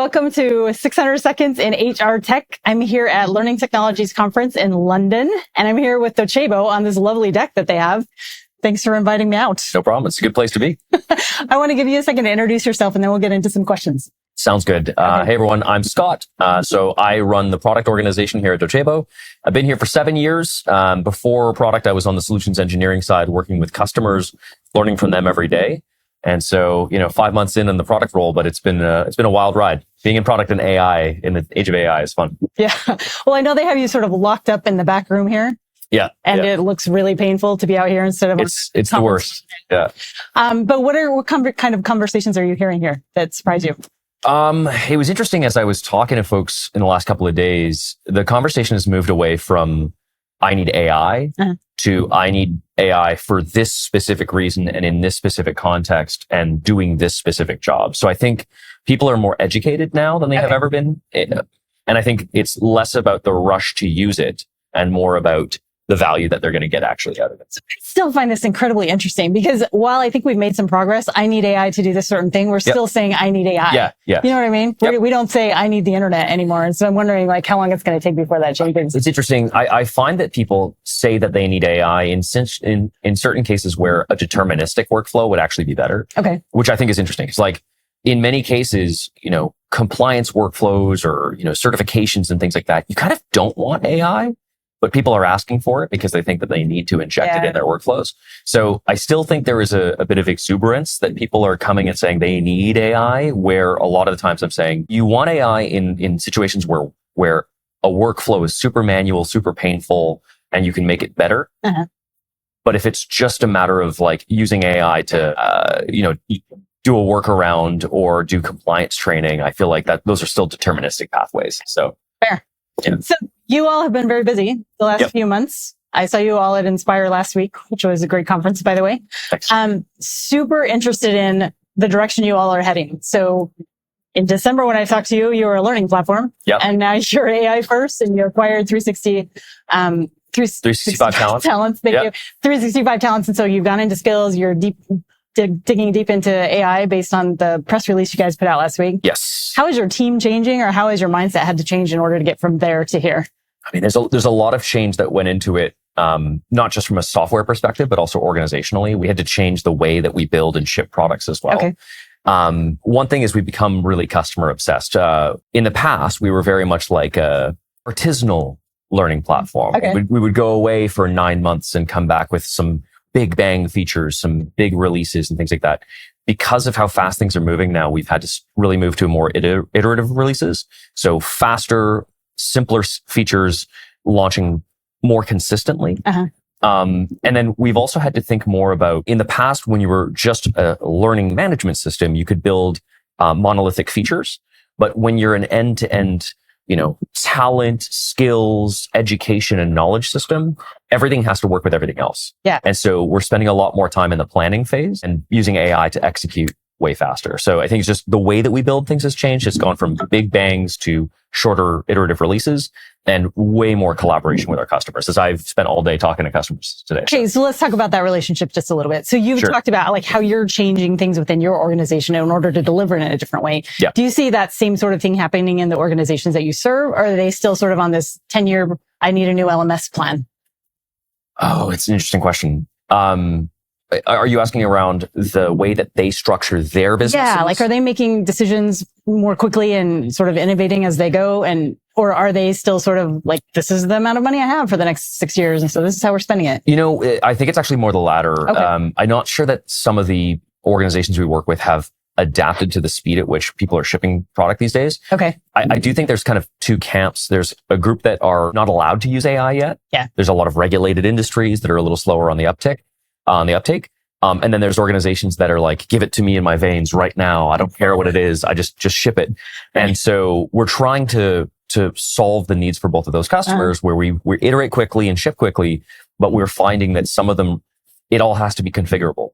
welcome to 600 Seconds in HRTech. I'm here at Learning Technologies Conference in London, and I'm here with Docebo on this lovely deck that they have. Thanks for inviting me out. No problem. It's a good place to be. I want to give you a second to introduce yourself, and then we'll get into some questions. Sounds good. Okay. Hey, everyone. I'm Scott. So I run the product organization here at Docebo. I've been here for 7 years. Before product, I was on the solutions engineering side, working with customers, learning from them every day. And so, 5 months in the product role, but it's been a wild ride. Being in product and AI in the age of AI is fun. Yeah. Well, I know they have you sort of locked up in the back room here. Yeah. And it looks really painful to be out here instead of... It's the worst. Yeah. But what kind of conversations are you hearing here that surprise you? It was interesting as I was talking to folks in the last couple of days, the conversation has moved away from I need AI to I need AI for this specific reason and in this specific context and doing this specific job. So I think people are more educated now than they have ever been. And I think it's less about the rush to use it and more about the value that they're going to get actually out of it. I still find this incredibly interesting because while I think we've made some progress, I need AI to do this certain thing. We're still saying I need AI. Yeah. You know what I mean? We don't say I need the internet anymore. And so I'm wondering how long it's going to take before that changes. It's interesting. I find that people say that they need AI in certain cases where a deterministic workflow would actually be better. Okay. Which I think is interesting. It's like in many cases, compliance workflows or, certifications and things like that, you kind of don't want AI. But people are asking for it because they think that they need to inject it in their workflows. So I still think there is a bit of exuberance that people are coming and saying they need AI, where a lot of the times I'm saying you want AI in situations where a workflow is super manual, super painful, and you can make it better. But if it's just a matter of using AI to, do a workaround or do compliance training, I feel like that those are still deterministic pathways. So fair. Yeah. So you all have been very busy the last few months. I saw you all at Inspire last week, which was a great conference, by the way. Thanks. Super interested in the direction you all are heading. So in December, when I talked to you, you were a learning platform. And now you're AI first, and you acquired 365 talents. Thank you. 365 talents. And so you've gone into skills. You're digging deep into AI based on the press release you guys put out last week. Yes. How is your team changing, or how has your mindset had to change in order to get from there to here? I mean, there's a lot of change that went into it, not just from a software perspective, but also organizationally. We had to change the way that we build and ship products as well. Okay. One thing is we've become really customer obsessed. In the past, we were very much like a artisanal learning platform. Okay. We would go away for 9 months and come back with some big bang features, some big releases and things like that. Because of how fast things are moving now, we've had to really move to more iterative releases. So faster, simpler features launching more consistently. And then we've also had to think more about, in the past, when you were just a learning management system, you could build monolithic features. But when you're an end-to-end, talent, skills, education, and knowledge system, everything has to work with everything else. Yeah. And so we're spending a lot more time in the planning phase and using AI to execute way faster. So I think it's just the way that we build things has changed. It's gone from big bangs to shorter iterative releases and way more collaboration with our customers, as I've spent all day talking to customers today. Okay, so let's talk about that relationship just a little bit. So you've talked about how you're changing things within your organization in order to deliver it in a different way. Yeah. Do you see that same sort of thing happening in the organizations that you serve, or are they still sort of on this 10-year, I need a new LMS plan? Oh, it's an interesting question. Are you asking around the way that they structure their businesses? Yeah, are they making decisions more quickly and sort of innovating as they go? Or are they still sort of this is the amount of money I have for the next 6 years, and so this is how we're spending it? I think it's actually more the latter. Okay. I'm not sure that some of the organizations we work with have adapted to the speed at which people are shipping product these days. Okay. I do think there's kind of two camps. There's a group that are not allowed to use AI yet. Yeah. There's a lot of regulated industries that are a little slower on the uptake. And then there's organizations that are give it to me in my veins right now. I don't care what it is. I just ship it. And so we're trying to solve the needs for both of those customers where we iterate quickly and ship quickly, but we're finding that some of them, it all has to be configurable.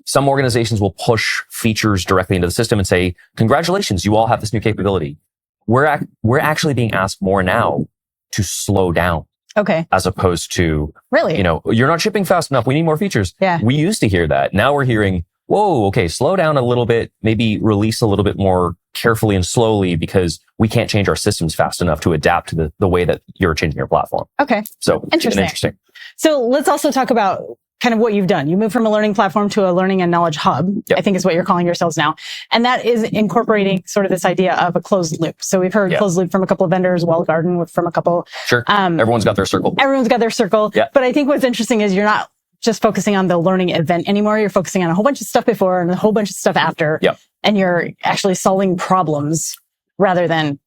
Some organizations will push features directly into the system and say, congratulations, you all have this new capability. We're actually being asked more now to slow down. Okay. As opposed to, really, you're not shipping fast enough. We need more features. Yeah. We used to hear that. Now we're hearing, whoa, okay, slow down a little bit, maybe release a little bit more carefully and slowly because we can't change our systems fast enough to adapt to the way that you're changing your platform. Okay. So interesting. So let's also talk about kind of what you've done. You moved from a learning platform to a learning and knowledge hub, I think is what you're calling yourselves now. And that is incorporating sort of this idea of a closed loop. So we've heard closed loop from a couple of vendors, Walled Garden from a couple. Sure. Everyone's got their circle. Everyone's got their circle. Yeah. But I think what's interesting is you're not just focusing on the learning event anymore. You're focusing on a whole bunch of stuff before and a whole bunch of stuff after. Yep. And you're actually solving problems rather than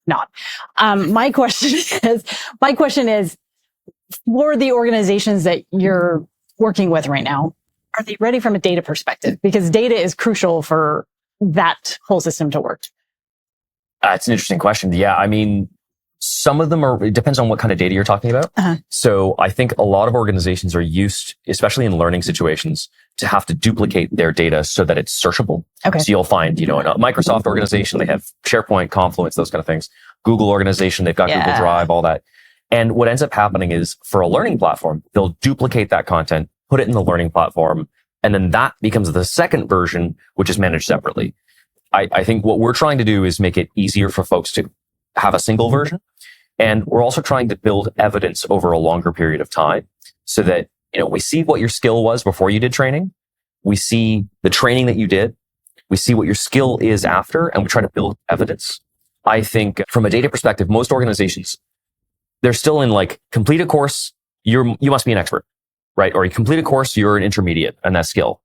not. My question is, for the organizations that you're working with right now, are they ready from a data perspective? Because data is crucial for that whole system to work. It's an interesting question. Yeah, I mean, some of them it depends on what kind of data you're talking about. So I think a lot of organizations are used, especially in learning situations, to have to duplicate their data so that it's searchable. Okay. So you'll find, in a Microsoft organization, they have SharePoint, Confluence, those kind of things. Google organization, they've got Google Drive, all that. And what ends up happening is for a learning platform, they'll duplicate that content, put it in the learning platform, and then that becomes the second version, which is managed separately. I think what we're trying to do is make it easier for folks to have a single version. And we're also trying to build evidence over a longer period of time so that, we see what your skill was before you did training. We see the training that you did. We see what your skill is after, and we try to build evidence. I think from a data perspective, most organizations, they're still in complete a course, you must be an expert, right? Or you complete a course, you're an intermediate in that skill.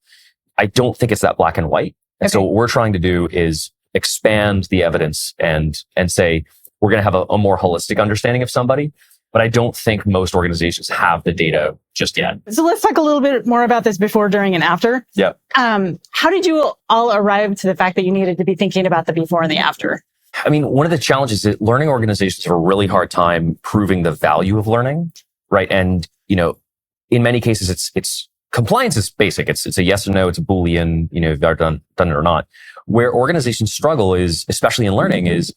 I don't think it's that black and white. And so what we're trying to do is expand the evidence and say, we're going to have a more holistic understanding of somebody. But I don't think most organizations have the data just yet. So let's talk a little bit more about this before, during, and after. Yeah. How did you all arrive to the fact that you needed to be thinking about the before and the after? I mean, one of the challenges is that learning organizations have a really hard time proving the value of learning, right? And, in many cases, it's compliance is basic. It's a yes or no. It's a Boolean, if you've done it or not. Where organizations struggle is, especially in learning, is,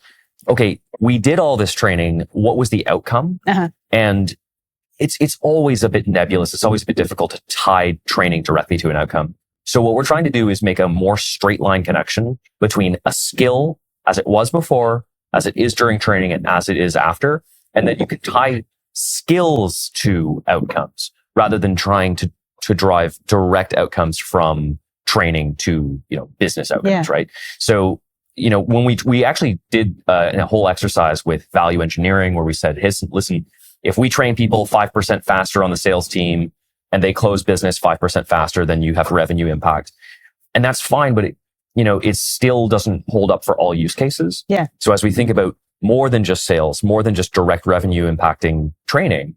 okay, we did all this training. What was the outcome? And it's always a bit nebulous. It's always a bit difficult to tie training directly to an outcome. So what we're trying to do is make a more straight line connection between a skill as it was before, as it is during training, and as it is after. And then you can tie skills to outcomes rather than trying to drive direct outcomes from training to, business outcomes, right? So, when we actually did a whole exercise with value engineering where we said, hey, listen, if we train people 5% faster on the sales team and they close business 5% faster, then you have revenue impact. And that's fine, but it still doesn't hold up for all use cases. Yeah. So as we think about more than just sales, more than just direct revenue impacting training,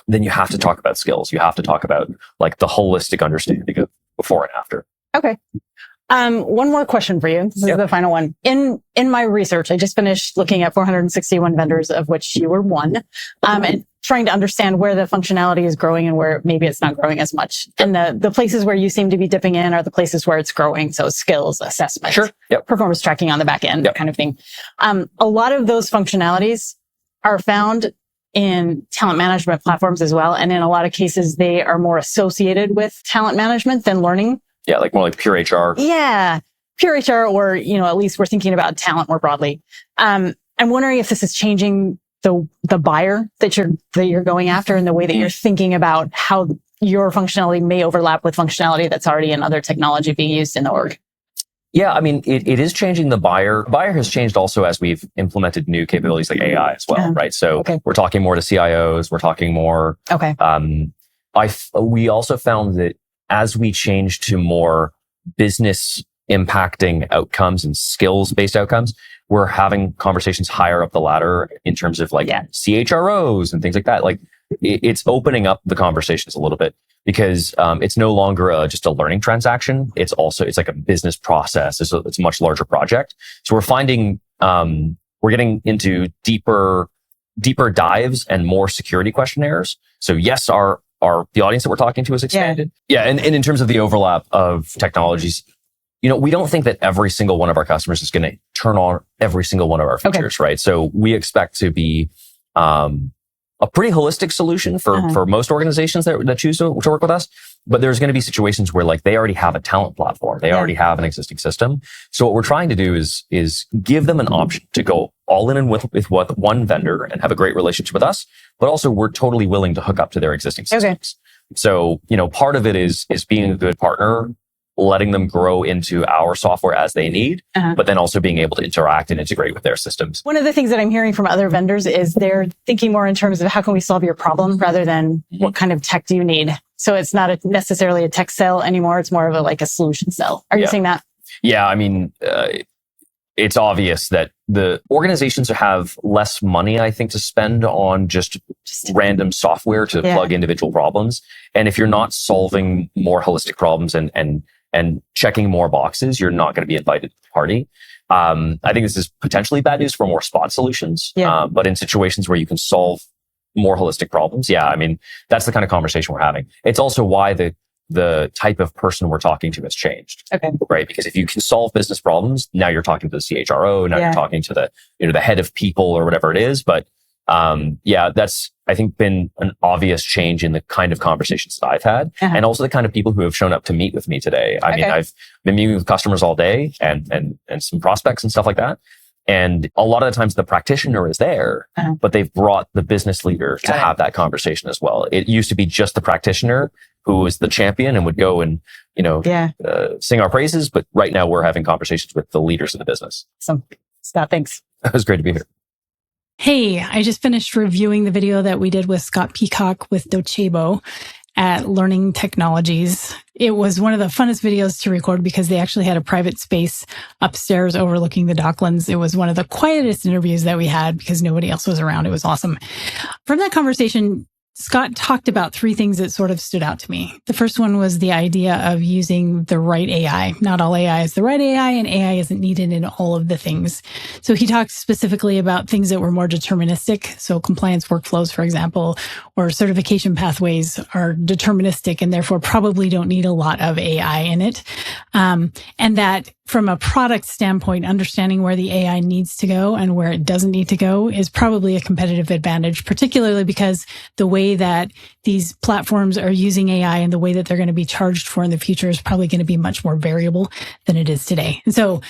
then you have to talk about skills. You have to talk about the holistic understanding of before and after. Okay. One more question for you. This is the final one. In my research, I just finished looking at 461 vendors, of which you were one, and trying to understand where the functionality is growing and where maybe it's not growing as much. And the places where you seem to be dipping in are the places where it's growing. So skills, assessment, performance tracking on the back end, that kind of thing. A lot of those functionalities are found in talent management platforms as well. And in a lot of cases, they are more associated with talent management than learning. Yeah, more like pure HR. Yeah, pure HR, or, at least we're thinking about talent more broadly. I'm wondering if this is changing the buyer that you're going after and the way that you're thinking about how your functionality may overlap with functionality that's already in other technology being used in the org. Yeah, I mean, it is changing the buyer. Buyer has changed also as we've implemented new capabilities like AI as well, right? So we're talking more to CIOs. We're talking more. We also found that as we change to more business impacting outcomes and skills based outcomes, we're having conversations higher up the ladder in terms of CHROs and things like that. It's opening up the conversations a little bit because it's no longer just a learning transaction. It's like a business process. It's a much larger project. So we're finding we're getting into deeper dives and more security questionnaires. So yes, the audience that we're talking to is expanded. Yeah. And in terms of the overlap of technologies, we don't think that every single one of our customers is going to turn on every single one of our features, right? So we expect to be a pretty holistic solution for most organizations that choose to work with us. But there's going to be situations where like they already have a talent platform. They already have an existing system. So what we're trying to do is give them an option to go all in with one vendor and have a great relationship with us. But also we're totally willing to hook up to their existing systems. Okay. So, part of it is being a good partner, letting them grow into our software as they need, but then also being able to interact and integrate with their systems. One of the things that I'm hearing from other vendors is they're thinking more in terms of how can we solve your problem rather than what kind of tech do you need. So it's not necessarily a tech sell anymore. It's more of a solution sell. Are you seeing that? Yeah. I mean, it's obvious that the organizations have less money, I think, to spend on just random software to plug individual problems. And if you're not solving more holistic problems and checking more boxes, you're not going to be invited to the party. I think this is potentially bad news for more spot solutions. But in situations where you can solve more holistic problems, I mean, that's the kind of conversation we're having. It's also why the type of person we're talking to has changed. Okay. Right? Because if you can solve business problems, now you're talking to the CHRO, now you're talking to the head of people or whatever it is. But that's, I think, been an obvious change in the kind of conversations that I've had, and also the kind of people who have shown up to meet with me today. I mean, I've been meeting with customers all day and some prospects and stuff like that. And a lot of the times the practitioner is there, but they've brought the business leader to have that conversation as well. It used to be just the practitioner who was the champion and would go and, sing our praises. But right now we're having conversations with the leaders of the business. So, Scott, thanks. It was great to be here. Hey, I just finished reviewing the video that we did with Scott Peacock with Docebo at Learning Technologies. It was one of the funnest videos to record because they actually had a private space upstairs overlooking the Docklands. It was one of the quietest interviews that we had because nobody else was around. It was awesome. From that conversation, Scott talked about three things that sort of stood out to me. The first one was the idea of using the right AI. Not all AI is the right AI, and AI isn't needed in all of the things. So he talked specifically about things that were more deterministic. So compliance workflows, for example, or certification pathways are deterministic and therefore probably don't need a lot of AI in it. And that from a product standpoint, understanding where the AI needs to go and where it doesn't need to go is probably a competitive advantage, particularly because the way that these platforms are using AI and the way that they're going to be charged for in the future is probably going to be much more variable than it is today. And so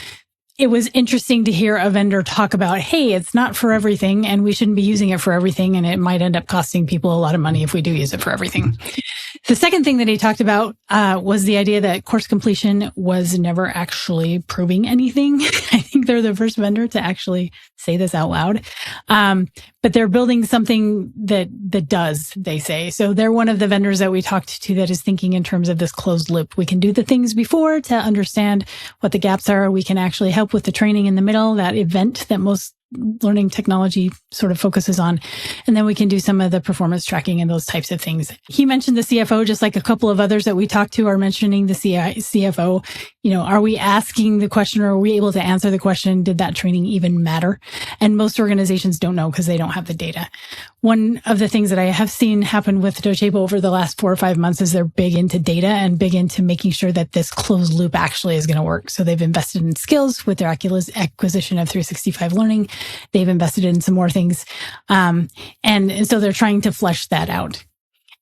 it was interesting to hear a vendor talk about, hey, it's not for everything and we shouldn't be using it for everything. And it might end up costing people a lot of money if we do use it for everything. The second thing that he talked about was the idea that course completion was never actually proving anything. I think they're the first vendor to actually say this out loud. But they're building something that does, they say. So they're one of the vendors that we talked to that is thinking in terms of this closed loop. We can do the things before to understand what the gaps are. We can actually help with the training in the middle, that event that most learning technology sort of focuses on. And then we can do some of the performance tracking and those types of things. He mentioned the CFO, just like a couple of others that we talked to are mentioning the CFO. Are we asking the question or are we able to answer the question, did that training even matter? And most organizations don't know because they don't have the data. One of the things that I have seen happen with Docebo over the last 4 or 5 months is they're big into data and big into making sure that this closed loop actually is going to work. So they've invested in skills with their acquisition of 365 Learning. They've invested in some more things. And so they're trying to flesh that out.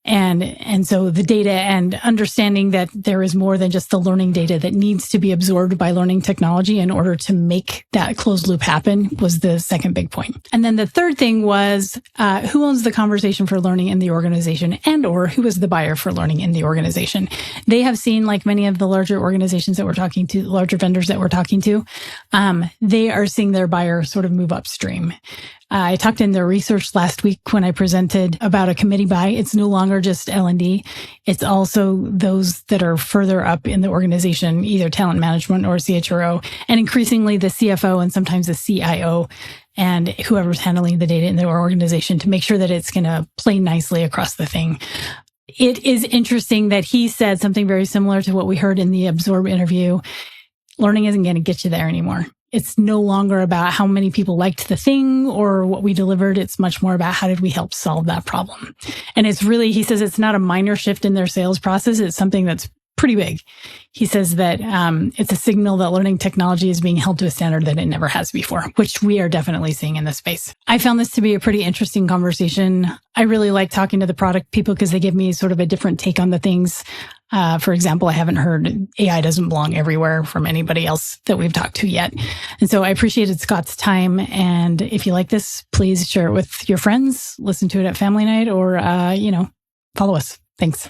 And so the data and understanding that there is more than just the learning data that needs to be absorbed by learning technology in order to make that closed loop happen was the second big point. And then the third thing was, who owns the conversation for learning in the organization and or who is the buyer for learning in the organization? They have seen, like many of the larger organizations that we're talking to, larger vendors that we're talking to, they are seeing their buyer sort of move upstream. I talked in the research last week when I presented about a committee buy. It's no longer just L&D. It's also those that are further up in the organization, either talent management or CHRO, and increasingly the CFO and sometimes the CIO and whoever's handling the data in their organization to make sure that it's going to play nicely across the thing. It is interesting that he said something very similar to what we heard in the Absorb interview. Learning isn't going to get you there anymore. It's no longer about how many people liked the thing or what we delivered. It's much more about how did we help solve that problem. And it's really, he says it's not a minor shift in their sales process. It's something that's pretty big. He says that it's a signal that learning technology is being held to a standard that it never has before, which we are definitely seeing in this space. I found this to be a pretty interesting conversation. I really like talking to the product people because they give me sort of a different take on the things. For example, I haven't heard AI doesn't belong everywhere from anybody else that we've talked to yet. And so I appreciated Scott's time. And if you like this, please share it with your friends, listen to it at family night, or, follow us. Thanks.